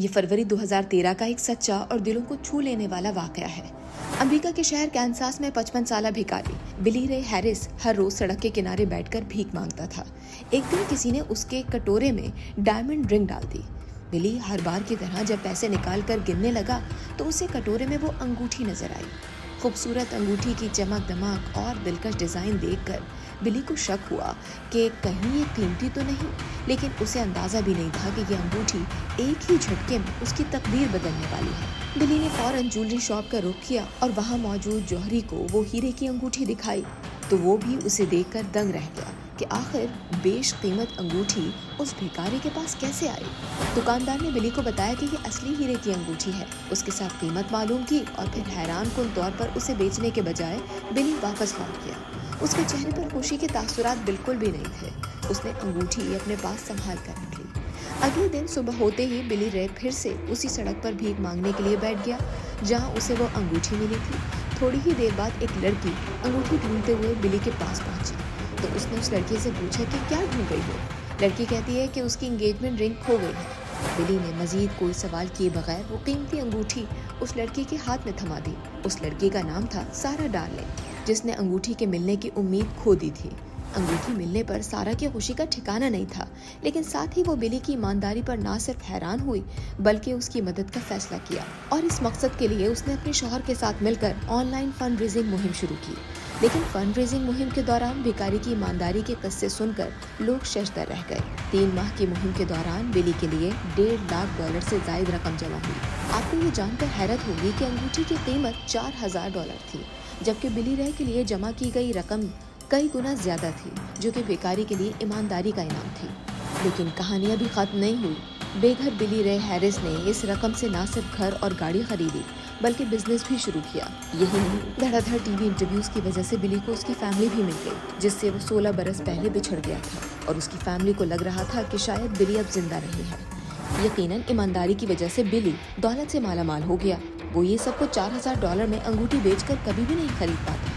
ये फरवरी 2013 का एक सच्चा और दिलों को छू लेने वाला वाकया है। अमेरिका के शहर कैनसास में 55 साला भिखारी बिली रे हैरिस हर रोज सड़क के किनारे बैठकर भीख मांगता था। एक दिन किसी ने उसके कटोरे में डायमंड रिंग डाल दी। बिली हर बार की तरह जब पैसे निकाल कर गिनने लगा तो उसे कटोरे में वो अंगूठी नजर आई। खूबसूरत अंगूठी की चमक दमक और दिलकश डिजाइन देखकर बिली को शक हुआ कि कहीं ये कीमती तो नहीं, लेकिन उसे अंदाजा भी नहीं था कि ये अंगूठी एक ही झटके में उसकी तकदीर बदलने वाली है। बिली ने फौरन ज्वेलरी शॉप का रुख किया और वहां मौजूद जौहरी को वो हीरे की अंगूठी दिखाई तो वो भी उसे देखकर दंग रह गया कि आखिर बेशकीमत अंगूठी उस भिखारी के पास कैसे आई। दुकानदार ने बिली को बताया कि ये असली हीरे की अंगूठी है। उसके साथ कीमत मालूम की और फिर हैरानकुन तौर पर उसे बेचने के बजाय बिली वापस लौट गया। उसके चेहरे पर खुशी के तासुरात बिल्कुल भी नहीं थे। उसने अंगूठी अपने पास संभाल कर रख ली। अगले दिन सुबह होते ही बिली रे फिर से उसी सड़क पर भीख मांगने के लिए बैठ गया जहां उसे वो अंगूठी मिली थी। थोड़ी ही देर बाद एक लड़की अंगूठी ढूंढते हुए बिली के पास पहुंची तो उसने उस लड़की से पूछा कि क्या ढूंढ रही हो। लड़की कहती है कि उसकी एंगेजमेंट रिंग खो गई है। बिली ने मजीद कोई सवाल किए बगैर वो कीमती अंगूठी उस लड़की के हाथ में थमा दी। उस लड़की का नाम था सारा डार्लिंग, जिसने अंगूठी के मिलने की उम्मीद खो दी थी। अंगूठी मिलने पर सारा की खुशी का ठिकाना नहीं था, लेकिन साथ ही वो बिली की ईमानदारी पर ना सिर्फ हैरान हुई बल्कि उसकी मदद का फैसला किया और इस मकसद के लिए उसने अपने शौहर के साथ मिलकर ऑनलाइन फंड रेजिंग मुहिम शुरू की। लेकिन फंड रेजिंग मुहिम के दौरान भिखारी की ईमानदारी के किस्से सुनकर लोग शशदर रह गए। 3 माह की मुहिम के दौरान बिली के लिए $1.5 लाख से जायद रकम जमा हुई। आपको ये जानकर हैरत होगी कि अंगूठी की कीमत $4,000 थी, जबकि बिली रे के लिए जमा की गई रकम कई गुना ज्यादा थी, जो कि भिखारी के लिए ईमानदारी का इनाम थी। लेकिन कहानी अभी खत्म नहीं हुई। बेघर बिली रे हैरिस ने इस रकम से न सिर्फ घर और गाड़ी खरीदी बल्कि बिजनेस भी शुरू किया। यही नहीं, धड़ाधड़ टीवी इंटरव्यूज की वजह से बिली को उसकी फैमिली भी मिल गई, जिससे वो 16 बरस पहले बिछड़ गया था और उसकी फैमिली को लग रहा था कि शायद बिली अब जिंदा नहीं है। यकीनन ईमानदारी की वजह से बिली दौलत से मालामाल हो गया। वो ये सब कुछ $4,000 में अंगूठी बेचकर कभी भी नहीं खरीद पाता।